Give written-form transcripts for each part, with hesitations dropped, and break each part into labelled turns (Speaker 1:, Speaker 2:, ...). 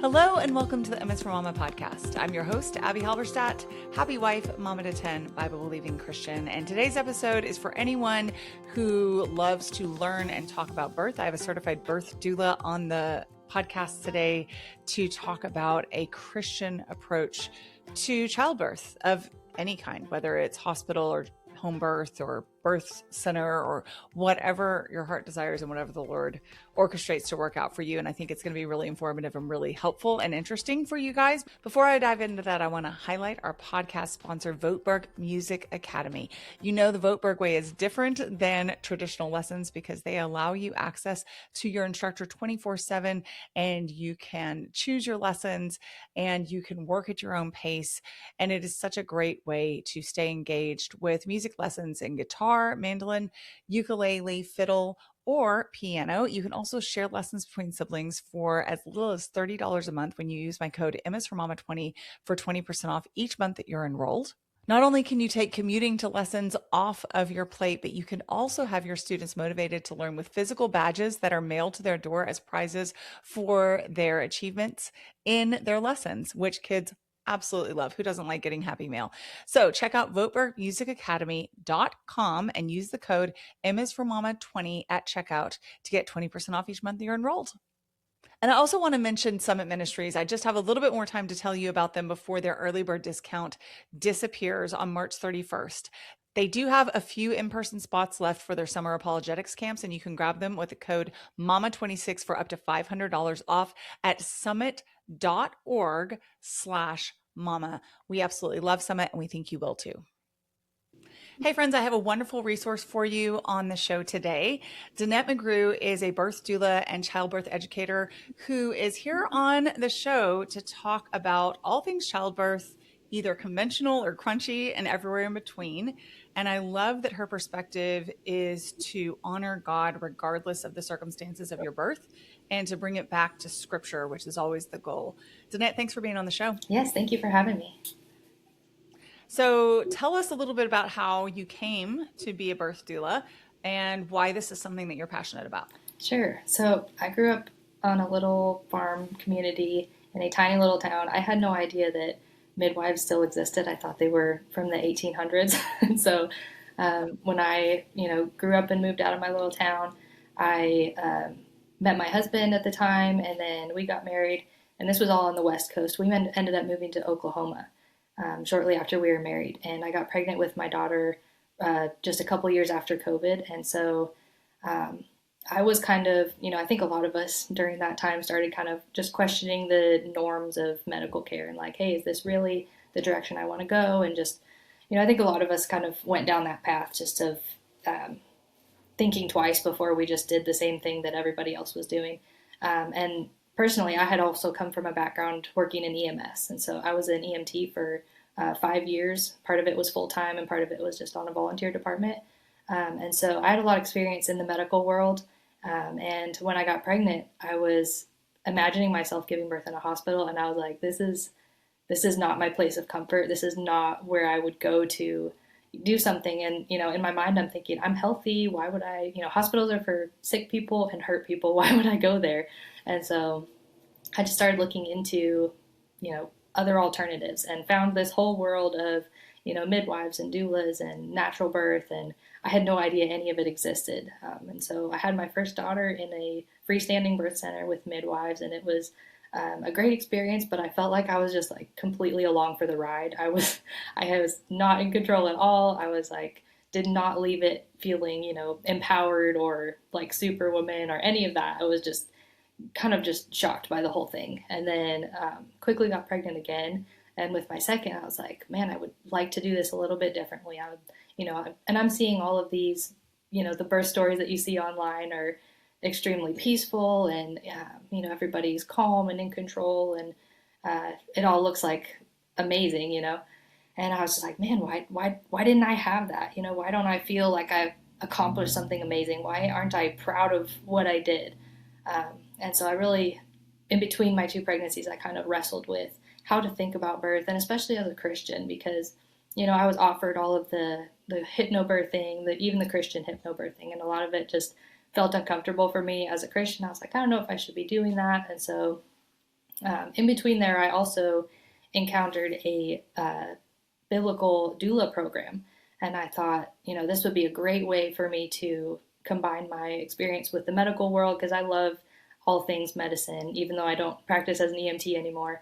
Speaker 1: Hello and welcome to the MS for Mama podcast. I'm your host, Abby Halberstadt, happy wife, mama to 10, Bible-believing Christian. And today's episode is for anyone who loves to learn and talk about birth. I have a certified birth doula on the podcast today to talk about a Christian approach to childbirth of any kind, whether it's hospital or home birth or birth center or whatever your heart desires and whatever the Lord orchestrates to work out for you. And I think it's going to be really informative and really helpful and interesting for you guys. Before I dive into that, I want to highlight our podcast sponsor, Voetberg Music Academy. You know, the Voetberg way is different than traditional lessons because they allow you access to your instructor 24/7, and you can choose your lessons and you can work at your own pace. And it is such a great way to stay engaged with music lessons in guitar, mandolin, ukulele, fiddle, or piano. You can also share lessons between siblings for as little as $30 a month when you use my code MSForMama20 for 20% off each month that you're enrolled. Not only can you take commuting to lessons off of your plate, but you can also have your students motivated to learn with physical badges that are mailed to their door as prizes for their achievements in their lessons, which kids absolutely love. Who doesn't like getting happy mail? So check out VoetbergMusicAcademy.com and use the code MSForMama20 at checkout to get 20% off each month you're enrolled. And I also want to mention Summit Ministries. I just have a little bit more time to tell you about them before their early bird discount disappears on March 31st. They do have a few in-person spots left for their summer apologetics camps, and you can grab them with the code MAMA26 for up to $500 off at summit.org/mama. We absolutely love Summit, and we think you will too. Hey friends, I have a wonderful resource for you on the show today. Dannette McGrew is a birth doula and childbirth educator who is here on the show to talk about all things childbirth, either conventional or crunchy and everywhere in between. And I love that her perspective is to honor God regardless of the circumstances of your birth and to bring it back to scripture, which is always the goal. Dannette, thanks for being on the show.
Speaker 2: Yes, thank you for having me.
Speaker 1: So tell us a little bit about how you came to be a birth doula and why this is something that you're passionate about.
Speaker 2: Sure. So I grew up on a little farm community in a tiny little town. I had no idea that midwives still existed. I thought they were from the 1800s. And so when I, grew up and moved out of my little town, I met my husband at the time, and then we got married. And this was all on the West Coast. We ended up moving to Oklahoma shortly after we were married. And I got pregnant with my daughter just a couple years after COVID. And so I was kind of, I think a lot of us during that time started kind of just questioning the norms of medical care and like, hey, is this really the direction I want to go? And just, I think a lot of us kind of went down that path just of thinking twice before we just did the same thing that everybody else was doing. And personally, I had also come from a background working in EMS. And so I was an EMT for 5 years. Part of it was full-time and part of it was just on a volunteer department. And so I had a lot of experience in the medical world. And when I got pregnant, I was imagining myself giving birth in a hospital. And I was like, this is not my place of comfort. This is not where I would go to do something. And, in my mind, I'm thinking, I'm healthy. Why would I, hospitals are for sick people and hurt people. Why would I go there? And so I just started looking into, other alternatives and found this whole world of, midwives and doulas and natural birth. And I had no idea any of it existed. And so I had my first daughter in a freestanding birth center with midwives, and it was a great experience, but I felt like I was just like completely along for the ride. I was not in control at all. I was like, did not leave it feeling, empowered or like superwoman or any of that. I was just kind of just shocked by the whole thing. And then quickly got pregnant again. And with my second, I was like, man, I would like to do this a little bit differently. And I'm seeing all of these, the birth stories that you see online are extremely peaceful and, everybody's calm and in control. And it all looks like amazing, And I was just like, man, why didn't I have that? Why don't I feel like I've accomplished something amazing? Why aren't I proud of what I did? And so I really, in between my two pregnancies, I kind of wrestled with how to think about birth, and especially as a Christian, because, I was offered all of the hypnobirthing, even the Christian hypnobirthing, and a lot of it just felt uncomfortable for me as a Christian. I was like, I don't know if I should be doing that. And so In between there, I also encountered a biblical doula program. And I thought, this would be a great way for me to combine my experience with the medical world because I love all things medicine, even though I don't practice as an EMT anymore.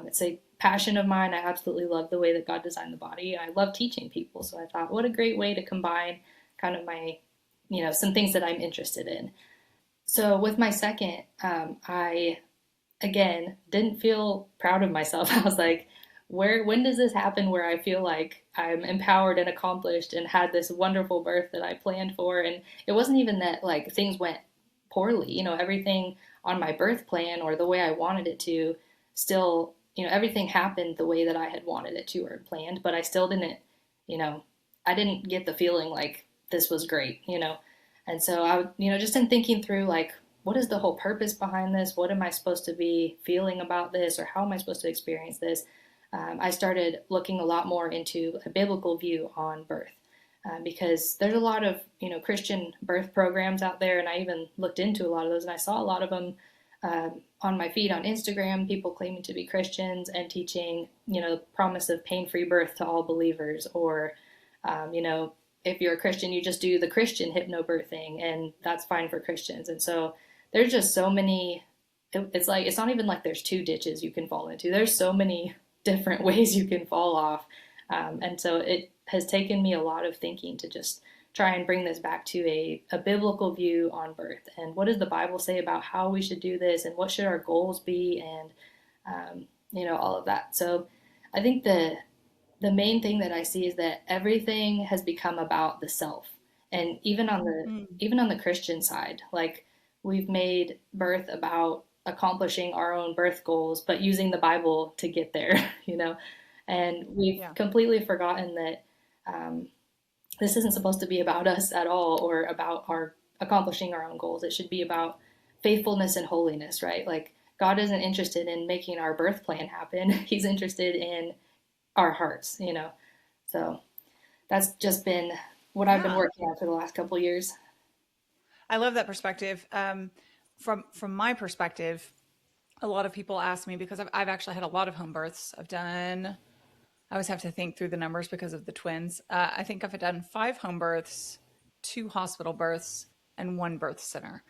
Speaker 2: It's a passion of mine. I absolutely love the way that God designed the body. I love teaching people. So I thought, what a great way to combine kind of my, some things that I'm interested in. So with my second, I again didn't feel proud of myself. I was like, when does this happen where I feel like I'm empowered and accomplished and had this wonderful birth that I planned for? And it wasn't even that like things went poorly, everything on my birth plan or the way I wanted it to still, everything happened the way that I had wanted it to or planned, but I still didn't, I didn't get the feeling like this was great, And so I, just in thinking through like, what is the whole purpose behind this? What am I supposed to be feeling about this? Or how am I supposed to experience this? I started looking a lot more into a biblical view on birth because there's a lot of, Christian birth programs out there. And I even looked into a lot of those and I saw a lot of them on my feed on Instagram, people claiming to be Christians and teaching, the promise of pain-free birth to all believers. Or, if you're a Christian, you just do the Christian hypnobirthing and that's fine for Christians. And so there's just so many, it's like, it's not even like there's two ditches you can fall into. There's so many different ways you can fall off. And so it has taken me a lot of thinking to just try and bring this back to a biblical view on birth. And what does the Bible say about how we should do this and what should our goals be and, all of that. So I think the main thing that I see is that everything has become about the self. And even on the Christian side, like we've made birth about accomplishing our own birth goals, but using the Bible to get there, and we've completely forgotten that this isn't supposed to be about us at all or about our accomplishing our own goals. It should be about faithfulness and holiness, right? Like God isn't interested in making our birth plan happen. He's interested in our hearts, So that's just been what I've been working on for the last couple of years.
Speaker 1: I love that perspective. From my perspective, a lot of people ask me because I've actually had a lot of home births. I always have to think through the numbers because of the twins. I think I've done 5 home births, 2 hospital births, and 1 birth center.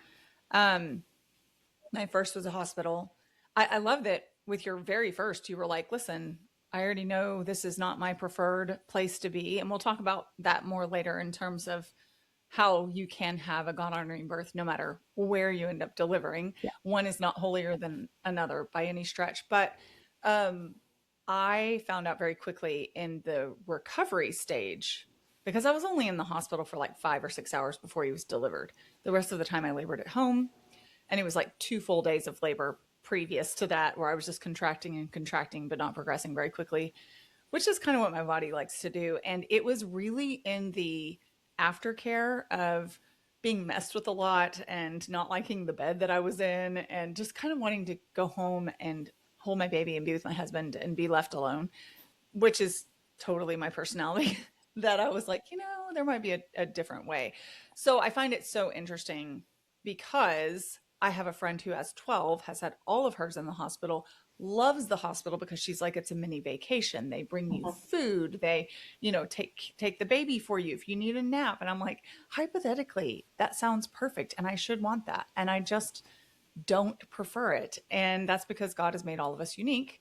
Speaker 1: My first was a hospital. I love that with your very first, you were like, listen, I already know this is not my preferred place to be. And we'll talk about that more later in terms of how you can have a God-honoring birth no matter where you end up delivering.
Speaker 2: Yeah.
Speaker 1: One is not holier than another by any stretch. But I found out very quickly in the recovery stage, because I was only in the hospital for like 5 or 6 hours before he was delivered. The rest of the time I labored at home. And it was like 2 full days of labor previous to that where I was just contracting and contracting, but not progressing very quickly, which is kind of what my body likes to do. And it was really in the aftercare of being messed with a lot and not liking the bed that I was in and just kind of wanting to go home and hold my baby and be with my husband and be left alone, which is totally my personality. That I was like, there might be a different way. So I find it so interesting because I have a friend who has 12, has had all of hers in the hospital, loves the hospital because she's like, it's a mini vacation. They bring you food. They, take the baby for you if you need a nap. And I'm like, hypothetically, that sounds perfect. And I should want that. And I just don't prefer it. And that's because God has made all of us unique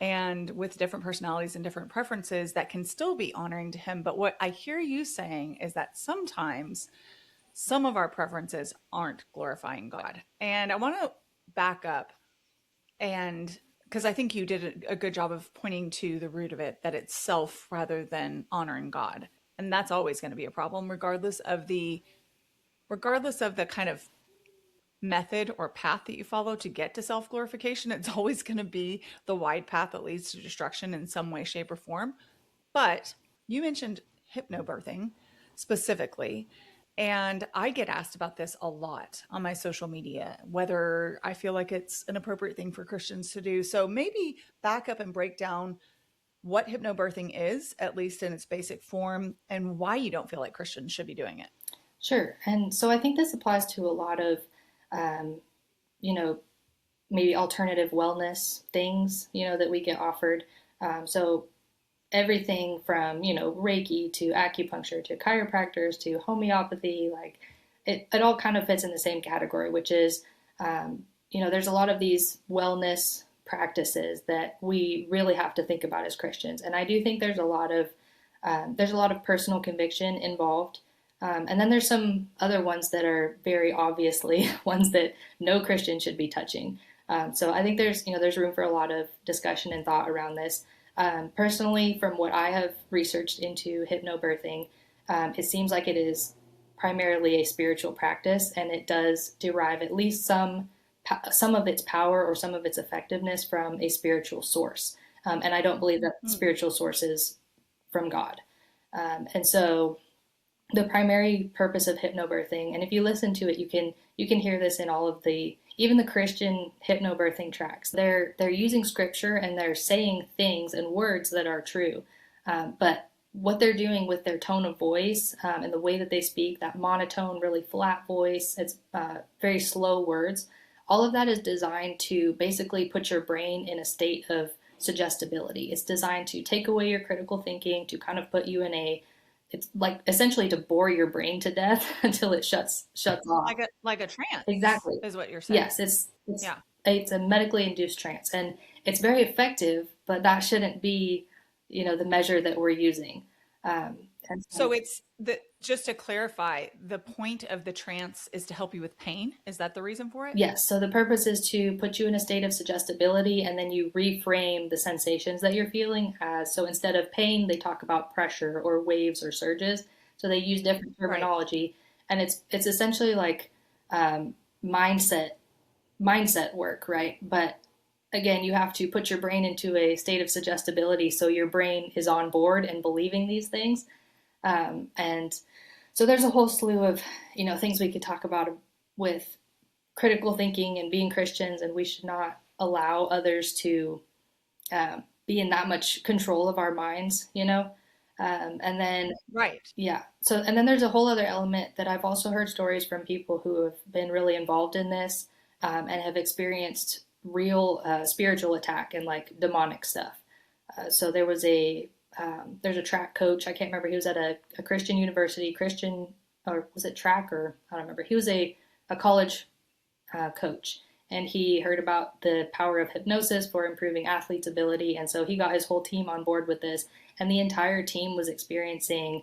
Speaker 1: and with different personalities and different preferences that can still be honoring to him. But what I hear you saying is that sometimes some of our preferences aren't glorifying God. And I want to back up, and because I think you did a good job of pointing to the root of it, that it's self rather than honoring God. And that's always going to be a problem, regardless of the kind of method or path that you follow to get to self-glorification. It's always going to be the wide path that leads to destruction in some way, shape, or form. But you mentioned hypnobirthing specifically. And I get asked about this a lot on my social media, whether I feel like it's an appropriate thing for Christians to do. So maybe back up and break down what hypnobirthing is, at least in its basic form, and why you don't feel like Christians should be doing it.
Speaker 2: Sure. And so I think this applies to a lot of, maybe alternative wellness things, that we get offered. So everything from, Reiki to acupuncture to chiropractors to homeopathy, like it all kind of fits in the same category, which is, there's a lot of these wellness practices that we really have to think about as Christians. And I do think there's a lot of personal conviction involved. And then there's some other ones that are very obviously ones that no Christian should be touching. So I think there's room for a lot of discussion and thought around this. Personally, from what I have researched into hypnobirthing, it seems like it is primarily a spiritual practice, and it does derive at least some of its power or some of its effectiveness from a spiritual source. And I don't believe that spiritual source is from God. And so the primary purpose of hypnobirthing, and if you listen to it, you can hear this in all of even the Christian hypnobirthing tracks. They're using scripture and they're saying things and words that are true. But what they're doing with their tone of voice and the way that they speak, that monotone, really flat voice, it's very slow words. All of that is designed to basically put your brain in a state of suggestibility. It's designed to take away your critical thinking, to kind of put you in it's like essentially to bore your brain to death until it shuts off.
Speaker 1: Like a trance.
Speaker 2: Exactly.
Speaker 1: Is what you're saying.
Speaker 2: Yes, it's a medically induced trance, and it's very effective, but that shouldn't be, the measure that we're using. And
Speaker 1: so just to clarify, the point of the trance is to help you with pain. Is that the reason for it?
Speaker 2: Yes. So the purpose is to put you in a state of suggestibility, and then you reframe the sensations that you're feeling so instead of pain, they talk about pressure or waves or surges. So they use different terminology, right. And it's essentially like mindset work, right? But again, you have to put your brain into a state of suggestibility so your brain is on board and believing these things. And so there's a whole slew of, things we could talk about with critical thinking and being Christians, and we should not allow others to be in that much control of our minds, and then,
Speaker 1: right.
Speaker 2: Yeah. So, and then there's a whole other element that I've also heard stories from people who have been really involved in this and have experienced real spiritual attack and like demonic stuff. So there's a track coach. I can't remember. He was at a Christian university, or was it track, or I don't remember. He was a college coach, and he heard about the power of hypnosis for improving athletes' ability. And so he got his whole team on board with this, and the entire team was experiencing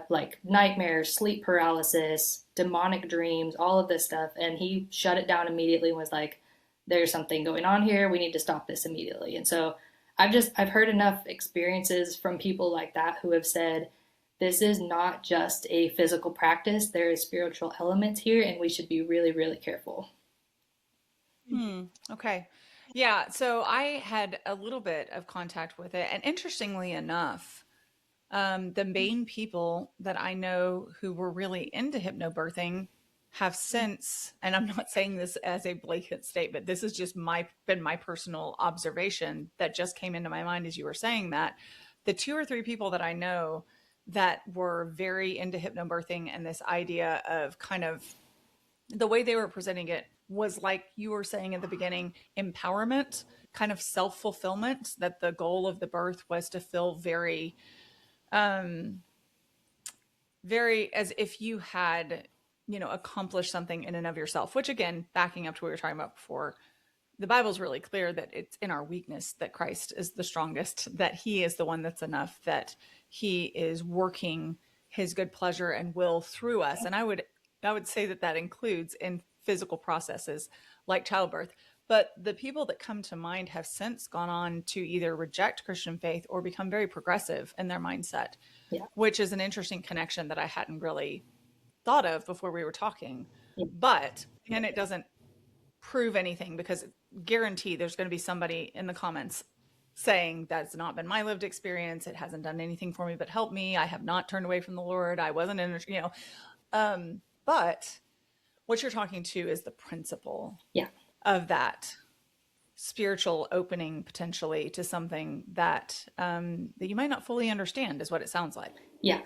Speaker 2: like nightmares, sleep paralysis, demonic dreams, all of this stuff. And he shut it down immediately and was like, there's something going on here. We need to stop this immediately. And so I've heard enough experiences from people like that who have said, this is not just a physical practice. There is spiritual elements here, and we should be really, really careful.
Speaker 1: Okay. Yeah. So I had a little bit of contact with it. And interestingly enough, the main people that I know who were really into hypnobirthing have since, and I'm not saying this as a blanket statement, this has just been my personal observation that just came into my mind as you were saying that. The 2 or 3 people that I know that were very into hypnobirthing and this idea of kind of the way they were presenting it was like you were saying at the beginning, empowerment, kind of self-fulfillment, that the goal of the birth was to feel very, very as if you had, accomplished something in and of yourself, which again, backing up to what we were talking about before, the Bible's really clear that it's in our weakness that Christ is the strongest, that he is the one that's enough, that he is working his good pleasure and will through us. And I would say that includes in physical processes like childbirth. But the people that come to mind have since gone on to either reject Christian faith or become very progressive in their mindset, which is an interesting connection that I hadn't really thought of before we were talking. But, and it doesn't prove anything, because guarantee there's going to be somebody in the comments saying that's not been my lived experience. It hasn't done anything for me but help me. I have not turned away from the Lord. I wasn't in, but what you're talking to is the principle of that spiritual opening potentially to something that that you might not fully understand, is what it sounds like.
Speaker 2: Yeah.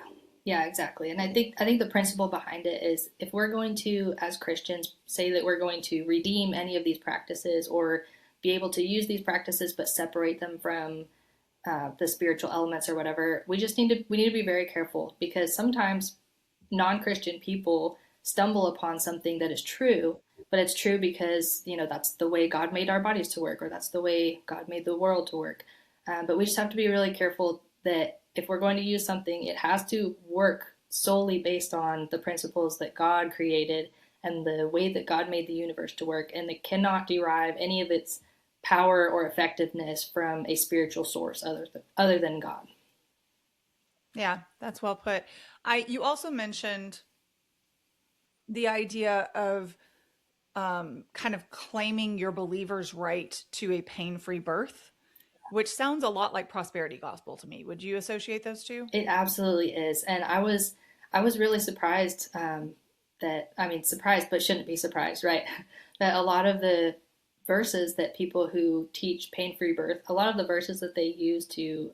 Speaker 2: Yeah, exactly. And I think the principle behind it is if we're going to, as Christians, say that we're going to redeem any of these practices or be able to use these practices but separate them from the spiritual elements or whatever, we need to be very careful because sometimes non-Christian people stumble upon something that is true, but it's true because, that's the way God made our bodies to work, or that's the way God made the world to work. But we just have to be really careful that if we're going to use something, it has to work solely based on the principles that God created and the way that God made the universe to work, and it cannot derive any of its power or effectiveness from a spiritual source other than God.
Speaker 1: Yeah, that's well put. You also mentioned the idea of kind of claiming your believer's right to a pain-free birth, which sounds a lot like prosperity gospel to me. Would you associate those two?
Speaker 2: It absolutely is, and I was really surprised surprised, but shouldn't be surprised, right? That a lot of the verses that people who teach pain-free birth, a lot of the verses that they use to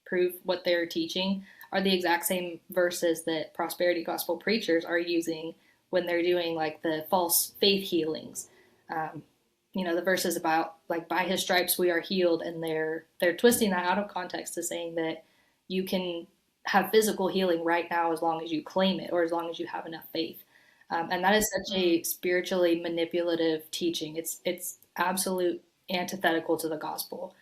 Speaker 2: prove what they're teaching are the exact same verses that prosperity gospel preachers are using when they're doing like the false faith healings. Um, the verses about like by his stripes we are healed, and they're twisting that out of context to saying that you can have physical healing right now as long as you claim it or as long as you have enough faith. And that is such
Speaker 1: Mm.
Speaker 2: a spiritually manipulative teaching. It's absolute antithetical to the gospel.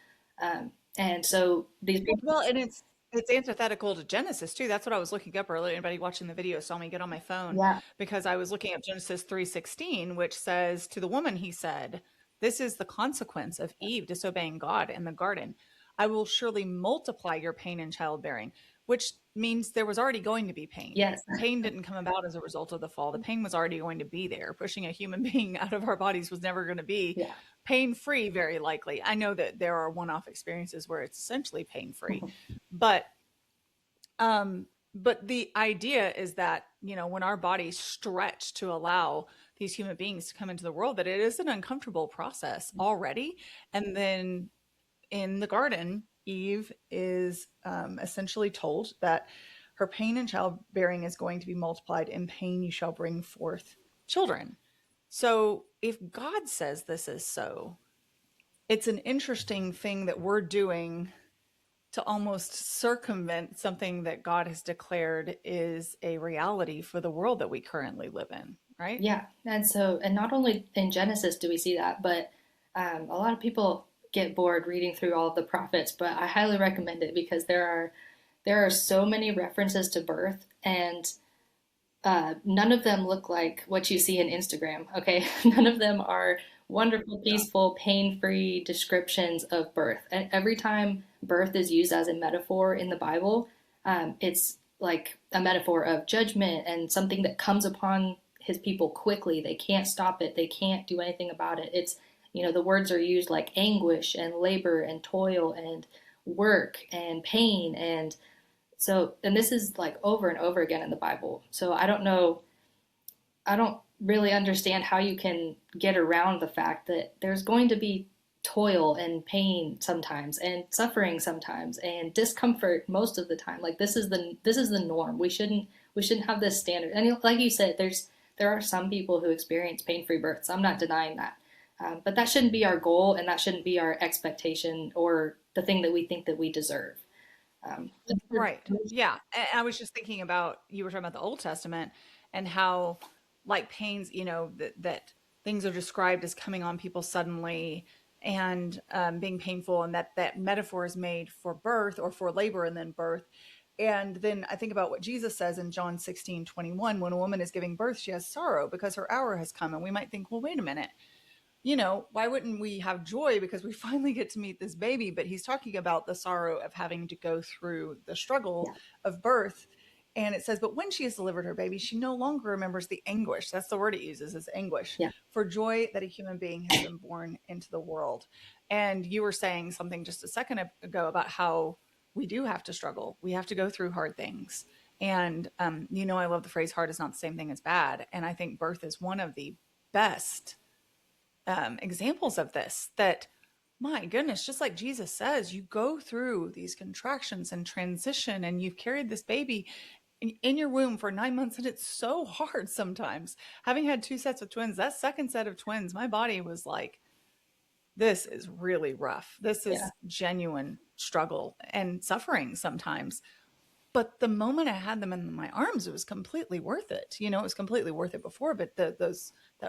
Speaker 2: And so these people,
Speaker 1: Well, and it's antithetical to Genesis too. That's what I was looking up earlier. Anybody watching the video saw me get on my phone
Speaker 2: yeah,
Speaker 1: because I was looking up Genesis 3:16, which says, "To the woman he said, this is the consequence of Eve disobeying God in the garden. I will surely multiply your pain in childbearing," which means there was already going to be pain.
Speaker 2: yes,
Speaker 1: Pain didn't come about as a result of the fall. The pain was already going to be there. Pushing a human being out of our bodies was never going to be
Speaker 2: yeah.
Speaker 1: pain free, very likely. I know that there are one off experiences where it's essentially pain free, but um, but the idea is that, when our bodies stretch to allow these human beings to come into the world, that it is an uncomfortable process already. And then in the garden, Eve is essentially told that her pain in childbearing is going to be multiplied. In pain, you shall bring forth children. So if God says this is so, it's an interesting thing that we're doing to almost circumvent something that God has declared is a reality for the world that we currently live in, right?
Speaker 2: Yeah, and not only in Genesis do we see that, but a lot of people get bored reading through all of the prophets. But I highly recommend it because there are so many references to birth, and none of them look like what you see in Instagram. Okay, none of them are wonderful,
Speaker 1: Yeah.
Speaker 2: peaceful, pain-free descriptions of birth. And every time birth is used as a metaphor in the Bible, it's like a metaphor of judgment and something that comes upon his people quickly. They can't stop it. They can't do anything about it. The words are used like anguish and labor and toil and work and pain. And this is like over and over again in the Bible. So I don't really understand how you can get around the fact that there's going to be toil and pain sometimes and suffering sometimes and discomfort most of the time. Like this is the norm. We shouldn't have this standard. And like you said, there are some people who experience pain-free births. I'm not denying that. But that shouldn't be our goal, and that shouldn't be our expectation or the thing that we think that we deserve. Um,
Speaker 1: Right. Yeah. And I was just thinking about, you were talking about the Old Testament and how, like, pains, that things are described as coming on people suddenly and being painful, and that metaphor is made for birth or for labor and then birth. And then I think about what Jesus says in John 16:21, when a woman is giving birth, she has sorrow because her hour has come. And we might think, well, wait a minute, why wouldn't we have joy because we finally get to meet this baby? But he's talking about the sorrow of having to go through the struggle
Speaker 2: yeah,
Speaker 1: of birth. And it says, but when she has delivered her baby, she no longer remembers the anguish. That's the word it uses, is anguish,
Speaker 2: yeah,
Speaker 1: for joy that a human being has been born into the world. And you were saying something just a second ago about how we do have to struggle. We have to go through hard things. And, I love the phrase, hard is not the same thing as bad. And I think birth is one of the best examples of this, that my goodness, just like Jesus says, you go through these contractions and transition and you've carried this baby in your womb for 9 months, and it's so hard sometimes. Having had two sets of twins, that second set of twins, my body was like, this is really rough. This
Speaker 2: Yeah.
Speaker 1: is genuine struggle and suffering sometimes. But the moment I had them in my arms, it was completely worth it. It was completely worth it before, but that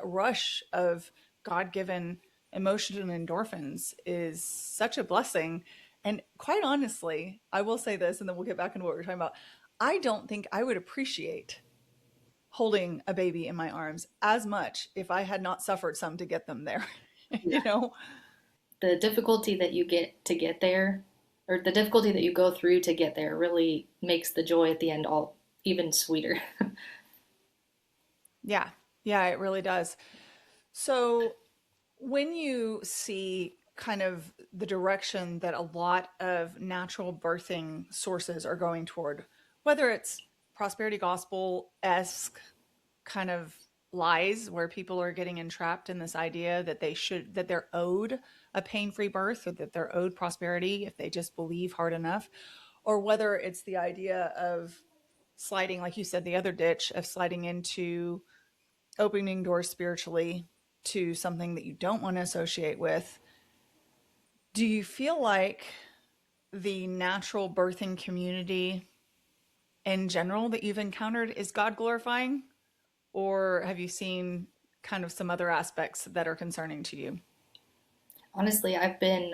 Speaker 1: rush of God-given emotion and endorphins is such a blessing. And quite honestly, I will say this, and then we'll get back into what we're talking about. I don't think I would appreciate holding a baby in my arms as much if I had not suffered some to get them there.
Speaker 2: Yeah.
Speaker 1: you know?
Speaker 2: The difficulty that you get to get there, or the difficulty that you go through to get there, really makes the joy at the end all even sweeter.
Speaker 1: Yeah. Yeah, it really does. So when you see kind of the direction that a lot of natural birthing sources are going toward, whether it's prosperity gospel esque kind of lies where people are getting entrapped in this idea that they're owed a pain-free birth or that they're owed prosperity if they just believe hard enough, or whether it's the idea of sliding, like you said, the other ditch of sliding into opening doors spiritually to something that you don't want to associate with. Do you feel like the natural birthing community in general that you've encountered is God glorifying? Or have you seen kind of some other aspects that are concerning to you?
Speaker 2: Honestly, I've been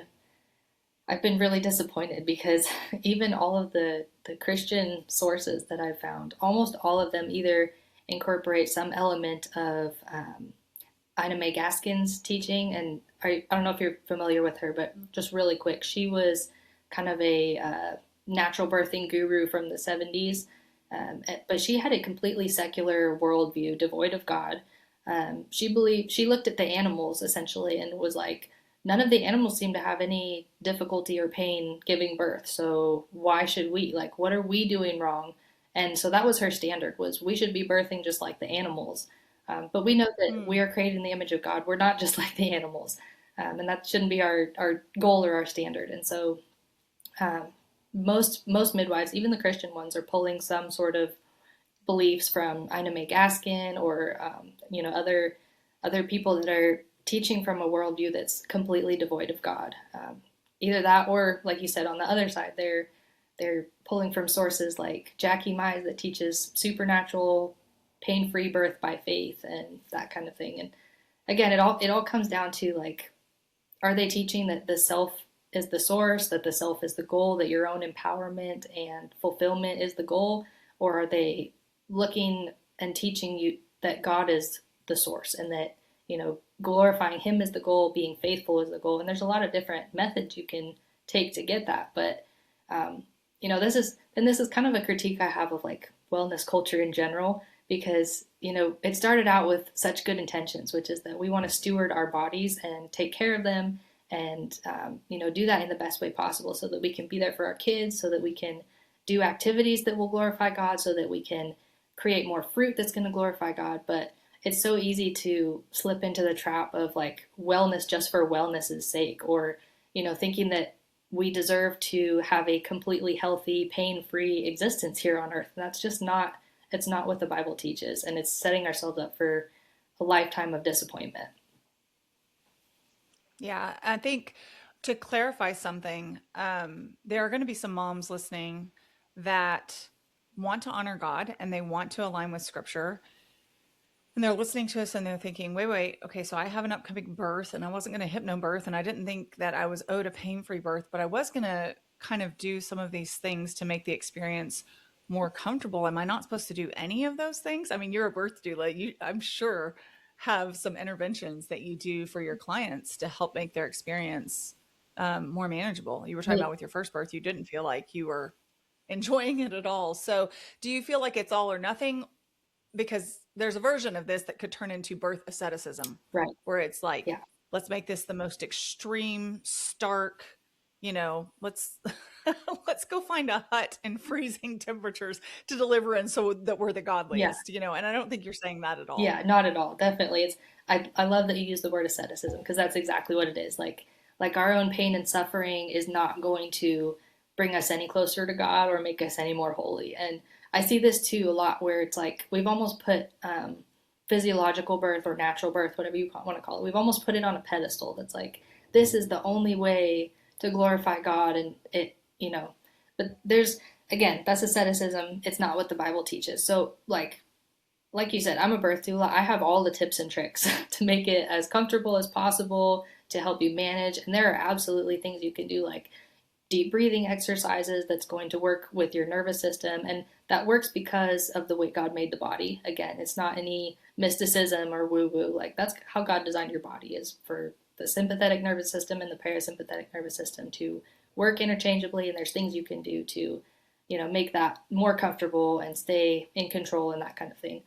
Speaker 2: really disappointed because even all of the Christian sources that I've found, almost all of them either incorporate some element of Ina May Gaskin's teaching. And I don't know if you're familiar with her, but just really quick, she was kind of a natural birthing guru from the 70s. But she had a completely secular worldview, devoid of God. She looked at the animals essentially and was like, none of the animals seem to have any difficulty or pain giving birth. So why should we? Like, what are we doing wrong? And so that was her standard, was we should be birthing just like the animals. But we know that we
Speaker 1: Mm.
Speaker 2: are created in the image of God. We're not just like the animals. And that shouldn't be our goal or our standard. And so um, most midwives, even the Christian ones, are pulling some sort of beliefs from Ina May Gaskin or other people that are teaching from a worldview that's completely devoid of God. Either that, or like you said, on the other side, they're pulling from sources like Jackie Mize that teaches supernatural, pain-free birth by faith and that kind of thing. And again, it all comes down to, like, are they teaching that the self is the source, that the self is the goal, that your own empowerment and fulfillment is the goal? Or are they looking and teaching you that God is the source and that, glorifying Him is the goal, being faithful is the goal? And there's a lot of different methods you can take to get that. But, this is kind of a critique I have of, like, wellness culture in general, because, it started out with such good intentions, which is that we want to steward our bodies and take care of them and, do that in the best way possible so that we can be there for our kids, so that we can do activities that will glorify God, so that we can create more fruit that's going to glorify God. But it's so easy to slip into the trap of, like, wellness just for wellness's sake, or, thinking that we deserve to have a completely healthy, pain-free existence here on earth. And that's just not, it's not what the Bible teaches. And it's setting ourselves up for a lifetime of disappointment.
Speaker 1: Yeah, I think to clarify something, there are going to be some moms listening that want to honor God and they want to align with scripture. And they're listening to us and they're thinking, wait, okay, so I have an upcoming birth and I wasn't going to hypnobirth and I didn't think that I was owed a pain-free birth, but I was going to kind of do some of these things to make the experience more comfortable. Am I not supposed to do any of those things? I mean, you're a birth doula. I'm sure, have some interventions that you do for your clients to help make their experience more manageable. You were talking about with your first birth, you didn't feel like you were enjoying it at all. So do you feel like it's all or nothing? Because there's a version of this that could turn into birth asceticism,
Speaker 2: Right.
Speaker 1: where it's like,
Speaker 2: Yeah.
Speaker 1: let's make this the most extreme, stark, let's let's go find a hut in freezing temperatures to deliver in so that we're the
Speaker 2: Yeah.
Speaker 1: godliest, and I don't think you're saying that at all.
Speaker 2: Yeah, not at all. Definitely. I love that you use the word asceticism, because that's exactly what it is. Like our own pain and suffering is not going to bring us any closer to God or make us any more holy. And I see this too a lot where it's like we've almost put physiological birth or natural birth, whatever you want to call it, we've almost put it on a pedestal that's like, this is the only way to glorify God. And it, but there's, again, that's asceticism. It's not what the Bible teaches. So like you said, I'm a birth doula. I have all the tips and tricks to make it as comfortable as possible to help you manage. And there are absolutely things you can do, like deep breathing exercises that's going to work with your nervous system. And that works because of the way God made the body. Again, it's not any mysticism or woo-woo. Like, that's how God designed your body, is for the sympathetic nervous system and the parasympathetic nervous system to work interchangeably. And there's things you can do to, make that more comfortable and stay in control and that kind of thing.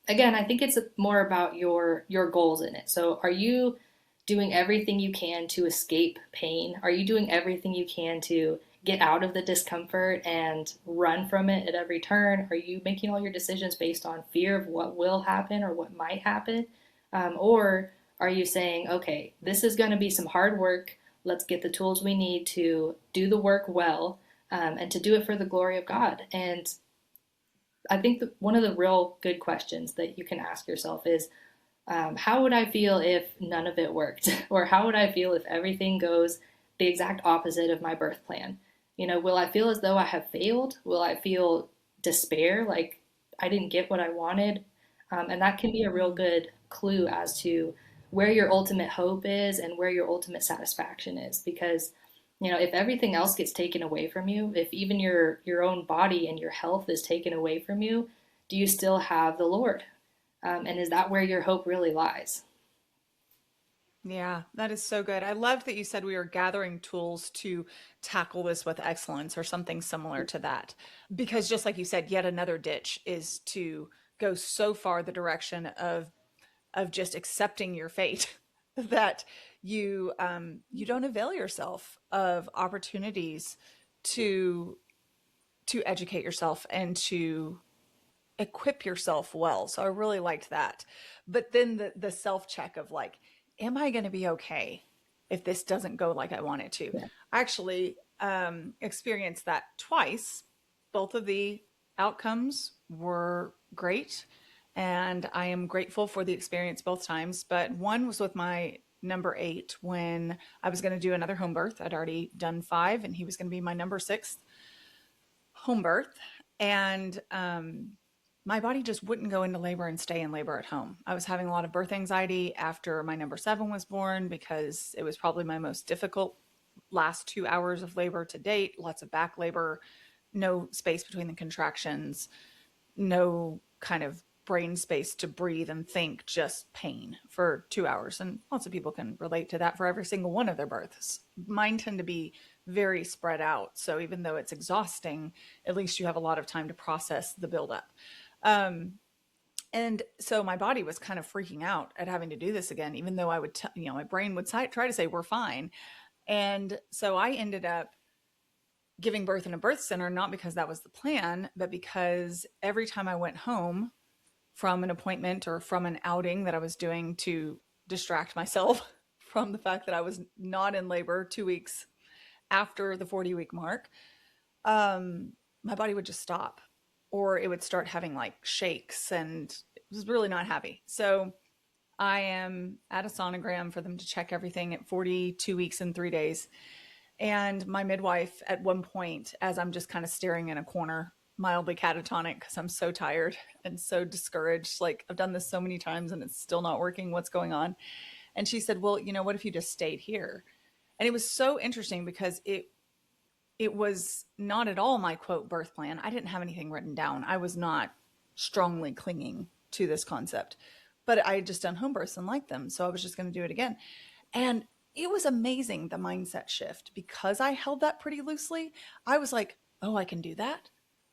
Speaker 2: Again, I think it's more about your goals in it. So are you doing everything you can to escape pain? Are you doing everything you can to get out of the discomfort and run from it at every turn? Are you making all your decisions based on fear of what will happen or what might happen? Or are you saying, okay, this is going to be some hard work. Let's get the tools we need to do the work well, and to do it for the glory of God. And I think one of the real good questions that you can ask yourself is, how would I feel if none of it worked? Or how would I feel if everything goes the exact opposite of my birth plan? Will I feel as though I have failed? Will I feel despair, like I didn't get what I wanted? And that can be a real good clue as to where your ultimate hope is and where your ultimate satisfaction is. Because, if everything else gets taken away from you, if even your own body and your health is taken away from you, do you still have the Lord? And is that where your hope really lies?
Speaker 1: Yeah, that is so good. I loved that you said we are gathering tools to tackle this with excellence or something similar to that. Because just like you said, yet another ditch is to go so far the direction of just accepting your fate that you don't avail yourself of opportunities to educate yourself and to equip yourself well. So I really liked that. But then the self check of like, am I going to be okay if this doesn't go like I want it to?
Speaker 2: Yeah.
Speaker 1: I actually experienced that twice. Both of the outcomes were great, and I am grateful for the experience both times. But one was with my number 8 when I was going to do another home birth. I'd already done 5, and he was going to be my number 6th home birth. And my body just wouldn't go into labor and stay in labor at home. I was having a lot of birth anxiety after my number 7 was born because it was probably my most difficult last 2 hours of labor to date. Lots of back labor, no space between the contractions, no kind of brain space to breathe and think, just pain for 2 hours. And lots of people can relate to that for every single one of their births. Mine tend to be very spread out. So even though it's exhausting, at least you have a lot of time to process the buildup. And so my body was kind of freaking out at having to do this again, even though I would, my brain would try to say, we're fine. And so I ended up giving birth in a birth center, not because that was the plan, but because every time I went home from an appointment or from an outing that I was doing to distract myself from the fact that I was not in labor 2 weeks after the 40-week mark, my body would just stop, or it would start having like shakes, and it was really not happy. So I am at a sonogram for them to check everything at 42 weeks and 3 days. And my midwife at one point, as I'm just kind of staring in a corner, mildly catatonic because I'm so tired and so discouraged, like I've done this so many times and it's still not working, what's going on? And she said, well, what if you just stayed here? And it was so interesting because it was not at all my quote birth plan. I didn't have anything written down. I was not strongly clinging to this concept, but I had just done home births and liked them. So I was just going to do it again. And it was amazing, the mindset shift, because I held that pretty loosely. I was like, oh, I can do that.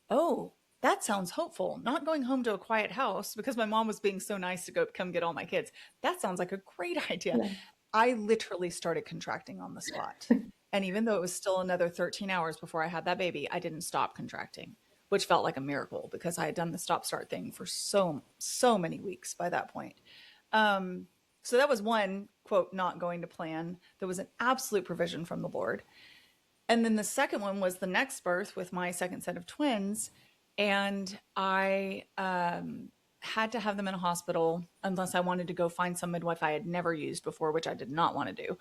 Speaker 1: Oh, that sounds hopeful. Not going home to a quiet house because my mom was being so nice to go come get all my kids. That sounds like a great idea.
Speaker 2: Yeah.
Speaker 1: I literally started contracting on the spot. And even though it was still another 13 hours before I had that baby, I didn't stop contracting, which felt like a miracle because I had done the stop start thing for so many weeks by that point. So that was one, quote, not going to plan. There was an absolute provision from the Lord. And then the second one was the next birth with my second set of twins. And I had to have them in a hospital unless I wanted to go find some midwife I had never used before, which I did not want to do,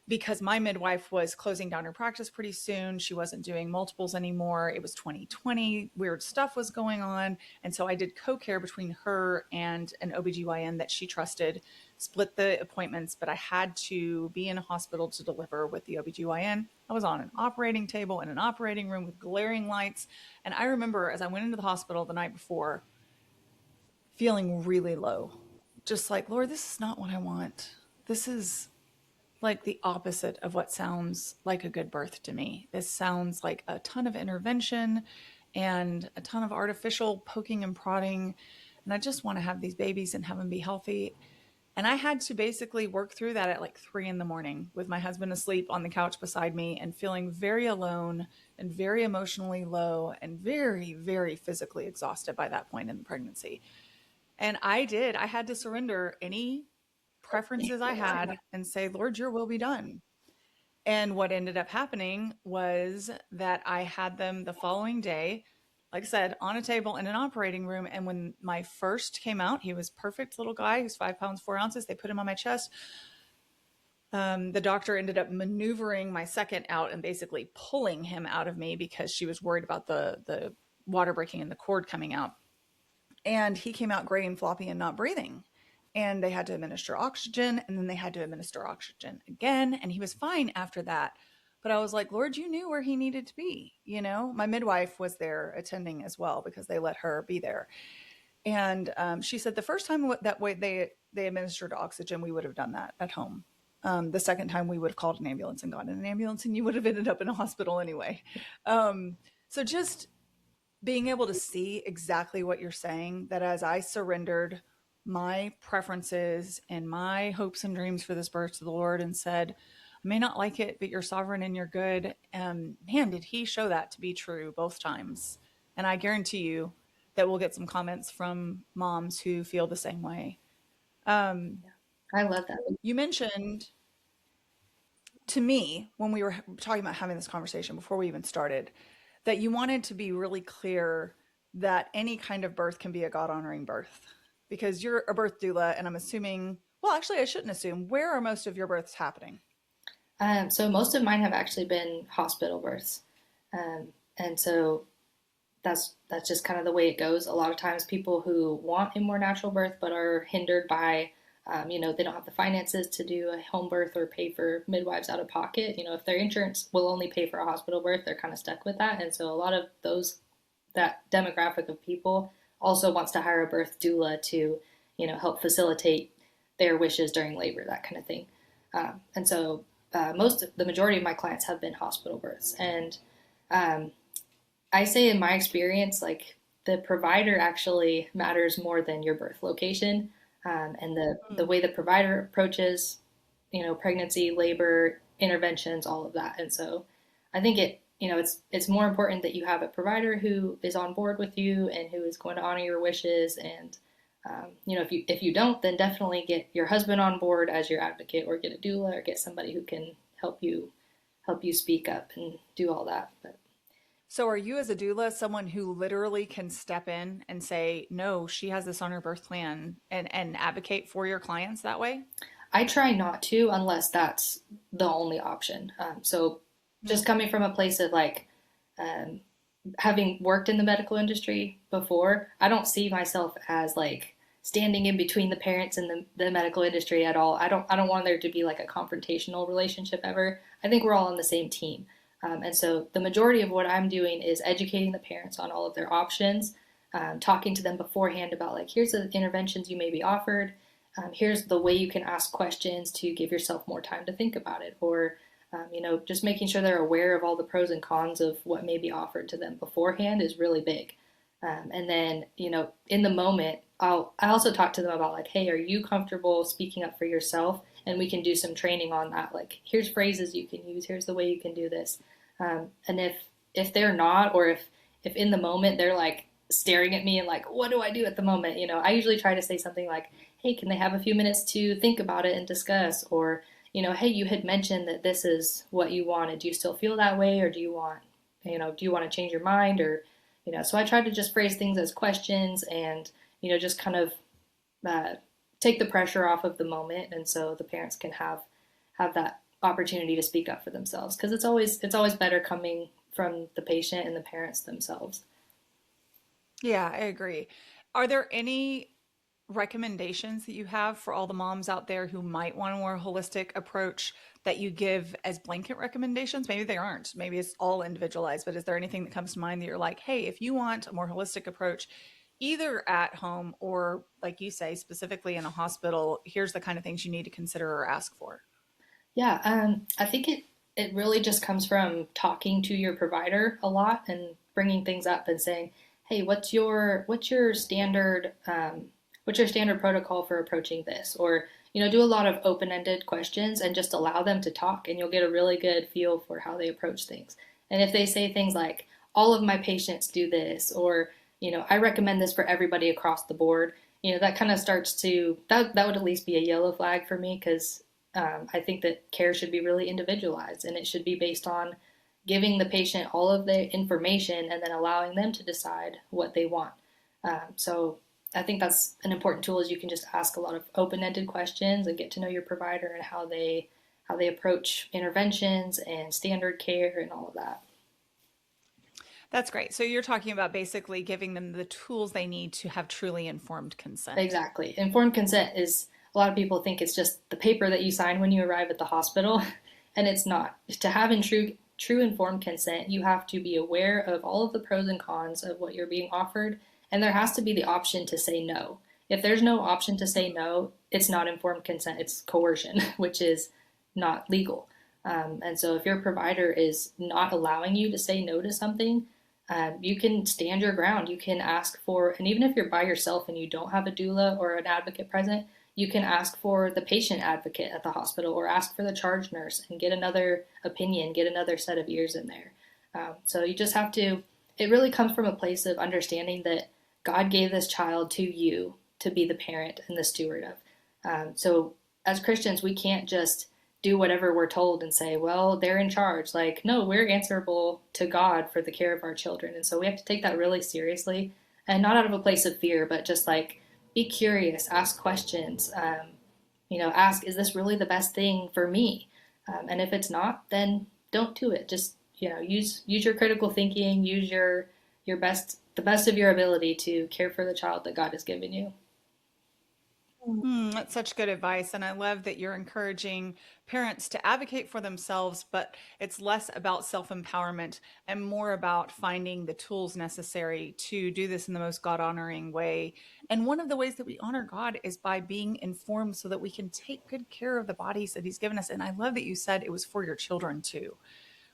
Speaker 1: because my midwife was closing down her practice pretty soon. She wasn't doing multiples anymore. It was 2020. Weird stuff was going on. And so I did co-care between her and an OBGYN that she trusted, split the appointments, but I had to be in a hospital to deliver with the OBGYN. I was on an operating table in an operating room with glaring lights. And I remember as I went into the hospital the night before, feeling really low, just like, Lord, this is not what I want. This is like the opposite of what sounds like a good birth to me. This sounds like a ton of intervention and a ton of artificial poking and prodding. And I just want to have these babies and have them be healthy. And I had to basically work through that at like 3 a.m. with my husband asleep on the couch beside me and feeling very alone and very emotionally low and very, very physically exhausted by that point in the pregnancy. And I had to surrender any preferences I had and say, Lord, your will be done. And what ended up happening was that I had them the following day, like I said, on a table in an operating room. And when my first came out, he was perfect little guy who's 5 pounds, 4 ounces. They put him on my chest. The doctor ended up maneuvering my second out and basically pulling him out of me because she was worried about the water breaking and the cord coming out. And he came out gray and floppy and not breathing. And they had to administer oxygen, and then they had to administer oxygen again. And he was fine after that. But I was like, Lord, you knew where he needed to be. You know, my midwife was there attending as well because they let her be there. And she said the first time that way they administered oxygen, we would have done that at home. The second time we would have called an ambulance and gotten an ambulance, and you would have ended up in a hospital anyway. So just being able to see exactly what you're saying, that as I surrendered my preferences and my hopes and dreams for this birth to the Lord and said, I may not like it, but you're sovereign and you're good. Man, did he show that to be true both times. And I guarantee you that we'll get some comments from moms who feel the same way.
Speaker 2: I love that.
Speaker 1: You mentioned to me when we were talking about having this conversation before we even started, that you wanted to be really clear that any kind of birth can be a God-honoring birth, because you're a birth doula, and I'm assuming, well, actually, I shouldn't assume. Where are most of your births happening?
Speaker 2: So most of mine have actually been hospital births. And so that's just kind of the way it goes. A lot of times people who want a more natural birth but are hindered by, they don't have the finances to do a home birth or pay for midwives out of pocket. You know, if their insurance will only pay for a hospital birth, they're kind of stuck with that. And so a lot of that demographic of people also wants to hire a birth doula to, help facilitate their wishes during labor, that kind of thing. And so the majority of my clients have been hospital births. And I say in my experience, like, the provider actually matters more than your birth location. And the way the provider approaches, pregnancy, labor, interventions, all of that. And so I think it's more important that you have a provider who is on board with you and who is going to honor your wishes. And, if you don't, then definitely get your husband on board as your advocate, or get a doula, or get somebody who can help you speak up and do all that. But
Speaker 1: so are you, as a doula, someone who literally can step in and say, no, she has this on her birth plan, and advocate for your clients that way?
Speaker 2: I try not to, unless that's the only option. So just coming from a place of having worked in the medical industry before, I don't see myself as like standing in between the parents and the medical industry at all. I don't want there to be like a confrontational relationship ever. I think we're all on the same team. And so the majority of what I'm doing is educating the parents on all of their options, talking to them beforehand about, like, here's the interventions you may be offered. Here's the way you can ask questions to give yourself more time to think about it. Or, just making sure they're aware of all the pros and cons of what may be offered to them beforehand is really big. And then, in the moment, I also talk to them about, like, hey, are you comfortable speaking up for yourself? And we can do some training on that. Like, here's phrases you can use. Here's the way you can do this. And if they're not, or if in the moment they're like staring at me and like, what do I do at the moment? I usually try to say something like, hey, can they have a few minutes to think about it and discuss? Or, hey, you had mentioned that this is what you wanted. Do you still feel that way? Or do you want to change your mind? Or, So I try to just phrase things as questions and, just kind of take the pressure off of the moment. And so the parents can have that opportunity to speak up for themselves, because it's always better coming from the patient and the parents themselves.
Speaker 1: Yeah, I agree. Are there any recommendations that you have for all the moms out there who might want a more holistic approach that you give as blanket recommendations? Maybe they aren't. Maybe it's all individualized, but is there anything that comes to mind that you're like, hey, if you want a more holistic approach, either at home or, like you say, specifically in a hospital, here's the kind of things you need to consider or ask for?
Speaker 2: Yeah, I think it really just comes from talking to your provider a lot and bringing things up and saying, "Hey, what's your standard protocol for approaching this?" Or do a lot of open-ended questions and just allow them to talk, and you'll get a really good feel for how they approach things. And if they say things like, "All of my patients do this," or "I recommend this for everybody across the board," that kind of starts to that would at least be a yellow flag for me, because I think that care should be really individualized, and it should be based on giving the patient all of the information and then allowing them to decide what they want. So I think that's an important tool, is you can just ask a lot of open-ended questions and get to know your provider and how they approach interventions and standard care and all of that.
Speaker 1: That's great. So you're talking about basically giving them the tools they need to have truly informed consent.
Speaker 2: Exactly. Informed consent is, a lot of people think it's just the paper that you sign when you arrive at the hospital, and it's not. To have true informed consent, you have to be aware of all of the pros and cons of what you're being offered, and there has to be the option to say no. If there's no option to say no, it's not informed consent, it's coercion, which is not legal. And so if your provider is not allowing you to say no to something, you can stand your ground. You can ask for, and even if you're by yourself and you don't have a doula or an advocate present, you can ask for the patient advocate at the hospital, or ask for the charge nurse and get another opinion, get another set of ears in there. So you just have to, it really comes from a place of understanding that God gave this child to you to be the parent and the steward of. So as Christians, we can't just do whatever we're told and say, well, they're in charge. Like, no, we're answerable to God for the care of our children. And so we have to take that really seriously, and not out of a place of fear, but just like, be curious, ask questions, ask, is this really the best thing for me? And if it's not, then don't do it. Just, use your critical thinking, use the best of your ability to care for the child that God has given you.
Speaker 1: That's such good advice. And I love that you're encouraging parents to advocate for themselves, but it's less about self-empowerment and more about finding the tools necessary to do this in the most God-honoring way. And one of the ways that we honor God is by being informed so that we can take good care of the bodies that He's given us. And I love that you said it was for your children too.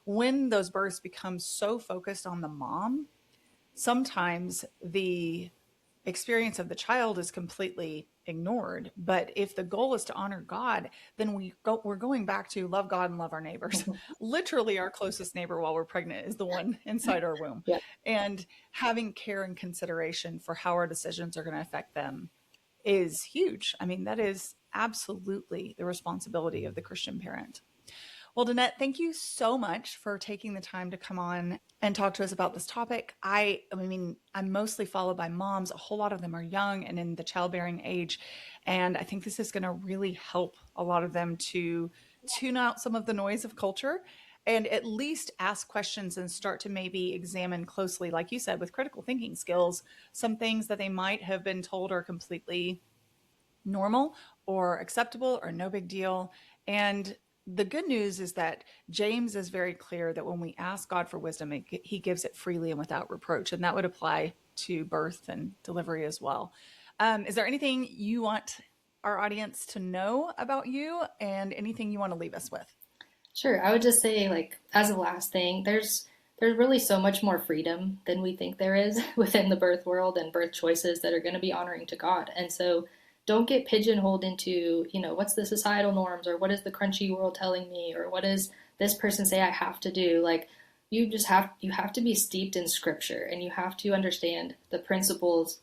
Speaker 1: When those births become so focused on the mom, sometimes the experience of the child is completely ignored. But if the goal is to honor God, then we're going back to love God and love our neighbors. Literally, our closest neighbor while we're pregnant is the one inside our womb.
Speaker 2: Yeah.
Speaker 1: And having care and consideration for how our decisions are going to affect them is huge. I mean, that is absolutely the responsibility of the Christian parent. Well, Dannette, thank you so much for taking the time to come on and talk to us about this topic. I mean, I'm mostly followed by moms. A whole lot of them are young and in the childbearing age. And I think this is going to really help a lot of them to tune out some of the noise of culture and at least ask questions and start to maybe examine closely, like you said, with critical thinking skills, some things that they might have been told are completely normal or acceptable or no big deal. And the good news is that James is very clear that when we ask God for wisdom, He gives it freely and without reproach. And that would apply to birth and delivery as well. Is there anything you want our audience to know about you, and anything you want to leave us with?
Speaker 2: Sure. I would just say, like, as a last thing, there's really so much more freedom than we think there is within the birth world and birth choices that are going to be honoring to God. And so don't get pigeonholed into, what's the societal norms, or what is the crunchy world telling me, or what does this person say I have to do? Like, you have to be steeped in scripture, and you have to understand the principles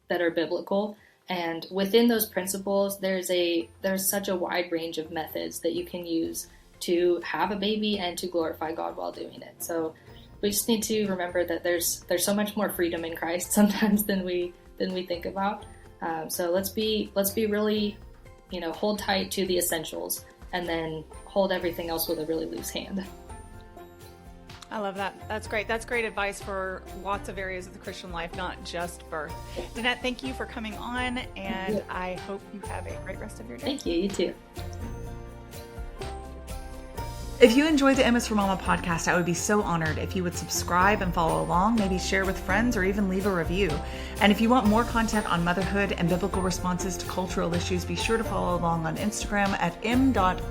Speaker 2: that are biblical. And within those principles, there's such a wide range of methods that you can use to have a baby and to glorify God while doing it. So we just need to remember that there's so much more freedom in Christ sometimes than we think about. So let's be really, hold tight to the essentials, and then hold everything else with a really loose hand.
Speaker 1: I love that. That's great. That's great advice for lots of areas of the Christian life, not just birth. Dannette, thank you for coming on, and I hope you have a great rest of your day.
Speaker 2: Thank you. You too.
Speaker 1: If you enjoyed the M is for Mama podcast, I would be so honored if you would subscribe and follow along, maybe share with friends, or even leave a review. And if you want more content on motherhood and biblical responses to cultural issues, be sure to follow along on Instagram at m.is.for.mama.